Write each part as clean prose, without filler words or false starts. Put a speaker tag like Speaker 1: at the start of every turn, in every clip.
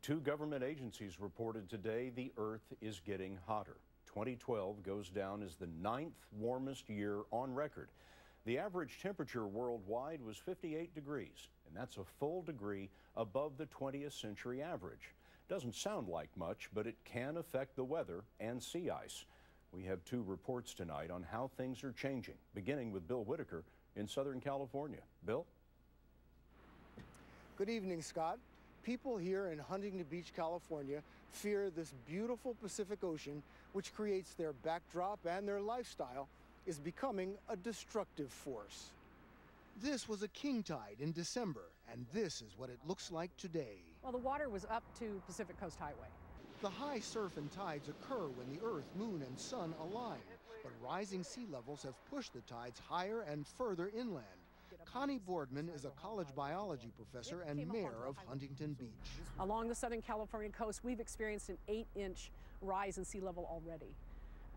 Speaker 1: Two government agencies reported today the Earth is getting hotter. 2012 goes down as the 9th warmest year on record. The average temperature worldwide was 58 degrees, and that's a full degree above the 20th century average. Doesn't sound like much, but it can affect the weather and sea ice. We have two reports tonight on how things are changing, beginning with Bill Whitaker in Southern California. Bill?
Speaker 2: Good evening, Scott. People here in Huntington Beach, California, fear this beautiful Pacific Ocean, which creates their backdrop and their lifestyle, is becoming a destructive force. This was a king tide in December, and this is what it looks like today.
Speaker 3: Well, the water was up to Pacific Coast Highway.
Speaker 2: The high surf and tides occur when the Earth, Moon, and Sun align, but rising sea levels have pushed the tides higher and further inland. Connie Boardman is a college biology professor and mayor of Huntington Beach.
Speaker 3: Along the Southern California coast, we've experienced an 8-inch rise in sea level already.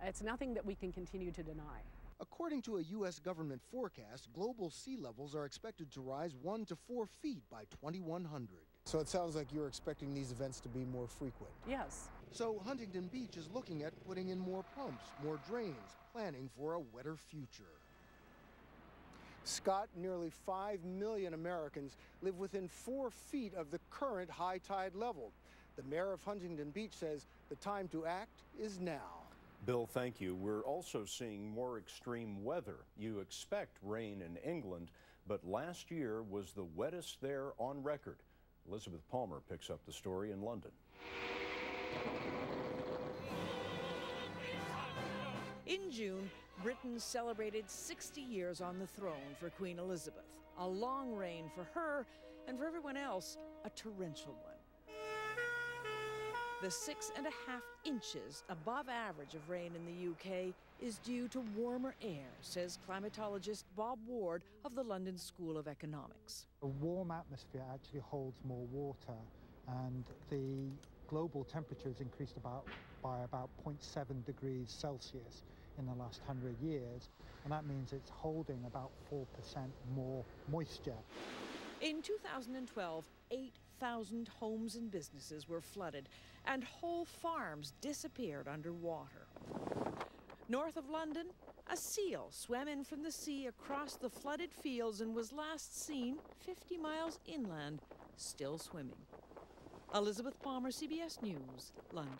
Speaker 3: It's nothing that we can continue to deny.
Speaker 2: According to a U.S. government forecast, global sea levels are expected to rise 1 to 4 feet by 2100. So it sounds like you're expecting these events to be more frequent.
Speaker 3: Yes.
Speaker 2: So Huntington Beach is looking at putting in more pumps, more drains, planning for a wetter future. Scott, nearly 5 million Americans live within 4 feet of the current high tide level. The mayor of Huntington Beach says the time to act is now.
Speaker 1: Bill, thank you. We're also seeing more extreme weather. You expect rain in England, but last year was the wettest there on record. Elizabeth Palmer picks up the story in London.
Speaker 4: In June, Britain celebrated 60 years on the throne for Queen Elizabeth. A long reign for her, and for everyone else, a torrential one. The 6.5 inches above average of rain in the UK is due to warmer air, says climatologist Bob Ward of the London School of Economics.
Speaker 5: A warm atmosphere actually holds more water, and the global temperature has increased by about 0.7 degrees Celsius in the last 100 years, and that means it's holding about 4% more moisture.
Speaker 4: In 2012, 8,000 homes and businesses were flooded, and whole farms disappeared underwater. North of London, a seal swam in from the sea across the flooded fields and was last seen 50 miles inland, still swimming. Elizabeth Palmer, CBS News, London.